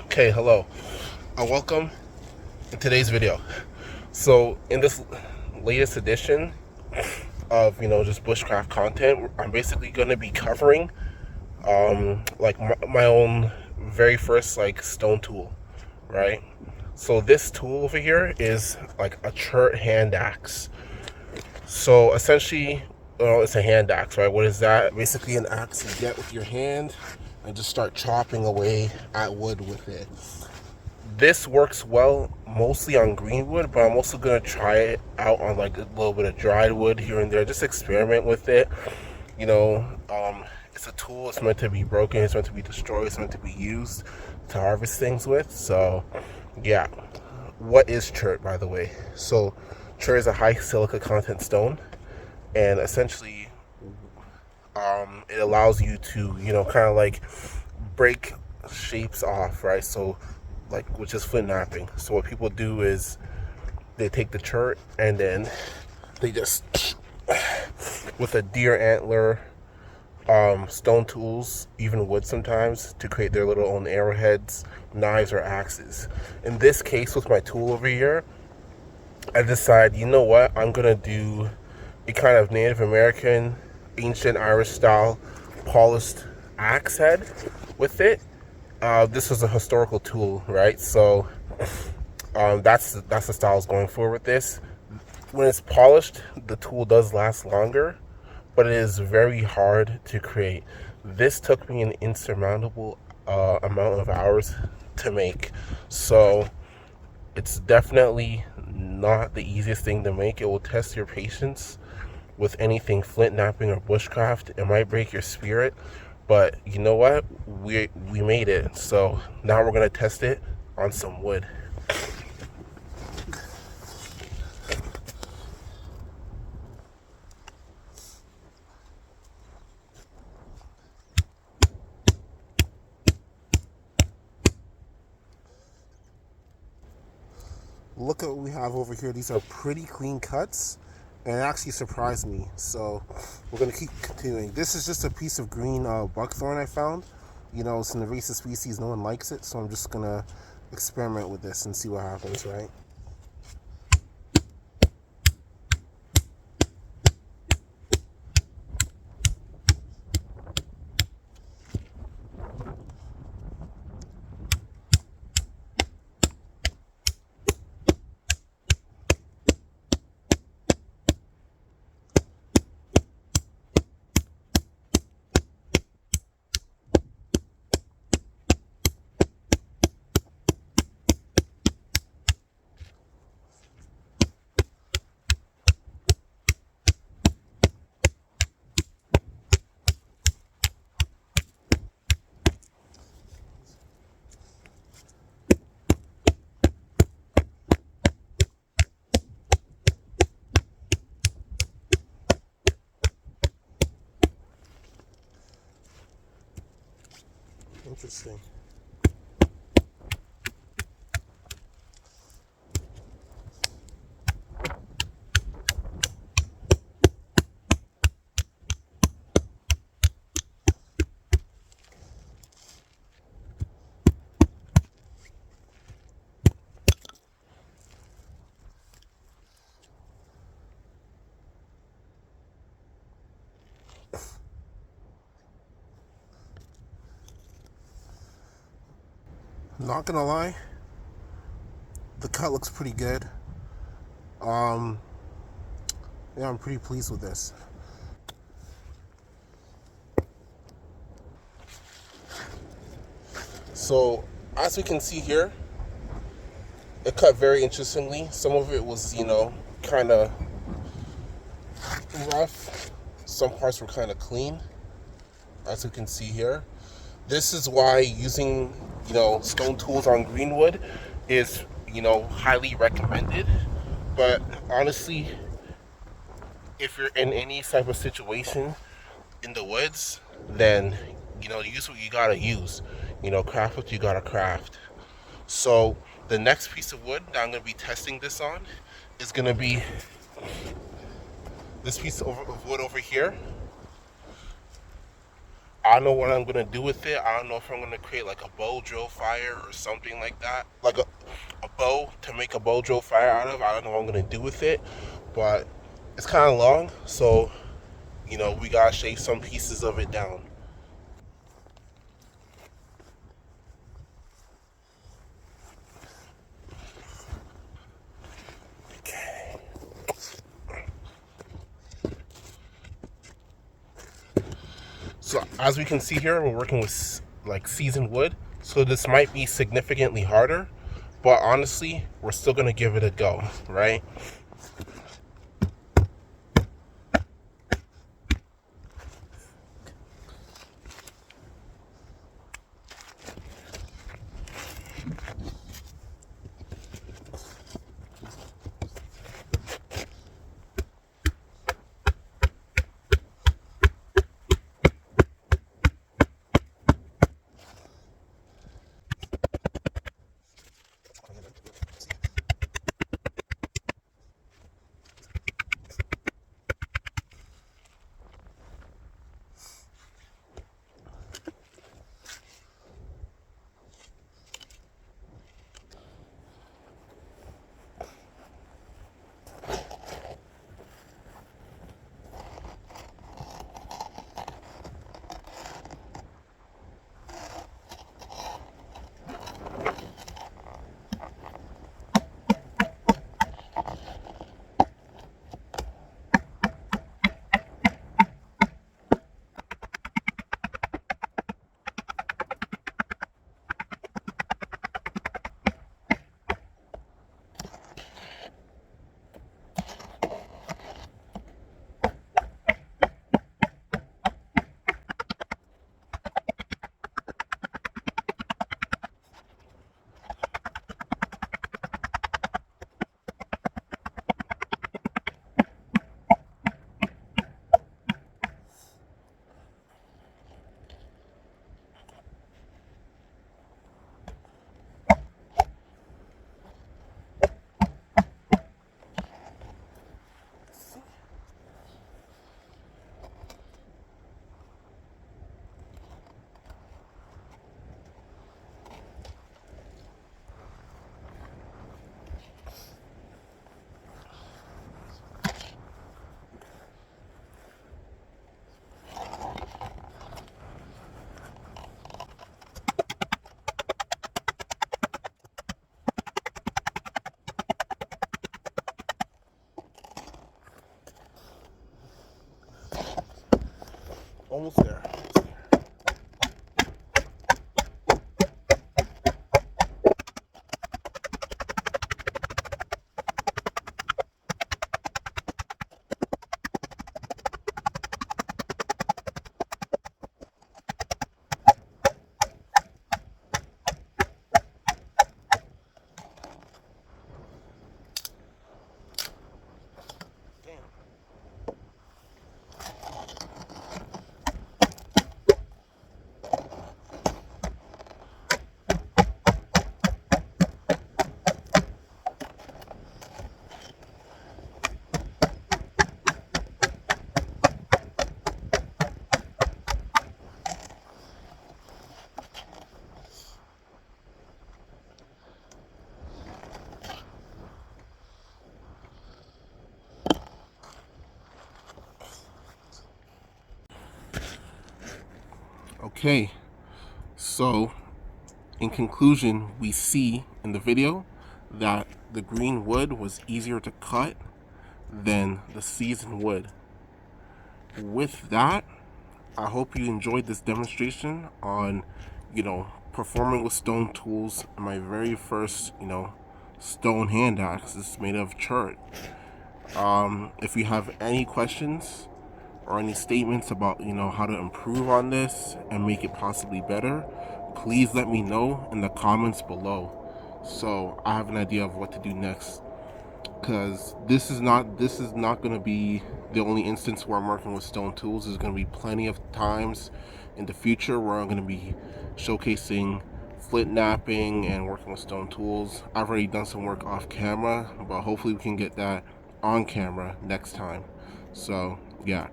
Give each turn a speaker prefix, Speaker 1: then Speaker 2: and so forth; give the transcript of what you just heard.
Speaker 1: Okay, hello, and welcome in today's video. So, in this latest edition of just bushcraft content, I'm basically going to be covering like my own very first like stone tool, right? So this tool over here is like a chert hand axe. So essentially, it's a hand axe, right? What is that? Basically an axe you get with your hand and just start chopping away at wood with it. This works well mostly on green wood, but I'm also gonna try it out on like a little bit of dried wood here and there. Just experiment with it. It's a tool. It's meant to be broken. It's meant to be destroyed. It's meant to be used to harvest things with. So, yeah. What is chert, by the way? So, chert is a high silica content stone, and essentially, it allows you to kind of like break shapes off, right? So like, which is Flintknapping. So what people do is they take the chert and then they just with a deer antler, stone tools, even wood sometimes, to create their little own arrowheads, knives, or axes. In this case, with my tool over here, I decided, you know what, I'm gonna do a kind of Native American, ancient Irish style polished axe head with it. This was a historical tool, right? So that's the style I was going for with this. When it's polished, the tool does last longer, but it is very hard to create. This took me an insurmountable amount of hours to make. So it's definitely not the easiest thing to make. It will test your patience with anything Flintknapping or bushcraft. It might break your spirit, but you know what? We made it. So now we're gonna test it on some wood. Look at what we have over here. These are pretty clean cuts, and it actually surprised me. So we're gonna keep continuing. This is just a piece of green buckthorn I found. It's an invasive species. No one likes it, so I'm just gonna experiment with this and see what happens, right? Interesting. Not gonna lie, the cut looks pretty good. Yeah, I'm pretty pleased with this. So as we can see here, it cut very interestingly. Some of it was, kind of rough. Some parts were kind of clean, as we can see here. This is why using, stone tools on greenwood is, highly recommended. But honestly, if you're in any type of situation in the woods, then, use what you gotta use. Craft what you gotta craft. So the next piece of wood that I'm gonna be testing this on is gonna be this piece of wood over here. I don't know what I'm gonna do with it. I don't know if I'm gonna create like a bow drill fire or something like that, like a bow to make a bow drill fire out of. I don't know what I'm gonna do with it, but it's kind of long, so you know we gotta shave some pieces of it down. Okay. So as we can see here, we're working with like seasoned wood, so this might be significantly harder, but honestly, we're still gonna give it a go, right? Almost there. Okay, so in conclusion, we see in the video that the green wood was easier to cut than the seasoned wood. With that, I hope you enjoyed this demonstration on, performing with stone tools. My very first, stone hand axe is made of chert. If you have any questions or any statements about, how to improve on this and make it possibly better, please let me know in the comments below, so I have an idea of what to do next. Because this is not going to be the only instance where I'm working with stone tools. There's going to be plenty of times in the future where I'm going to be showcasing Flintknapping and working with stone tools. I've already done some work off camera, but hopefully we can get that on camera next time. So yeah.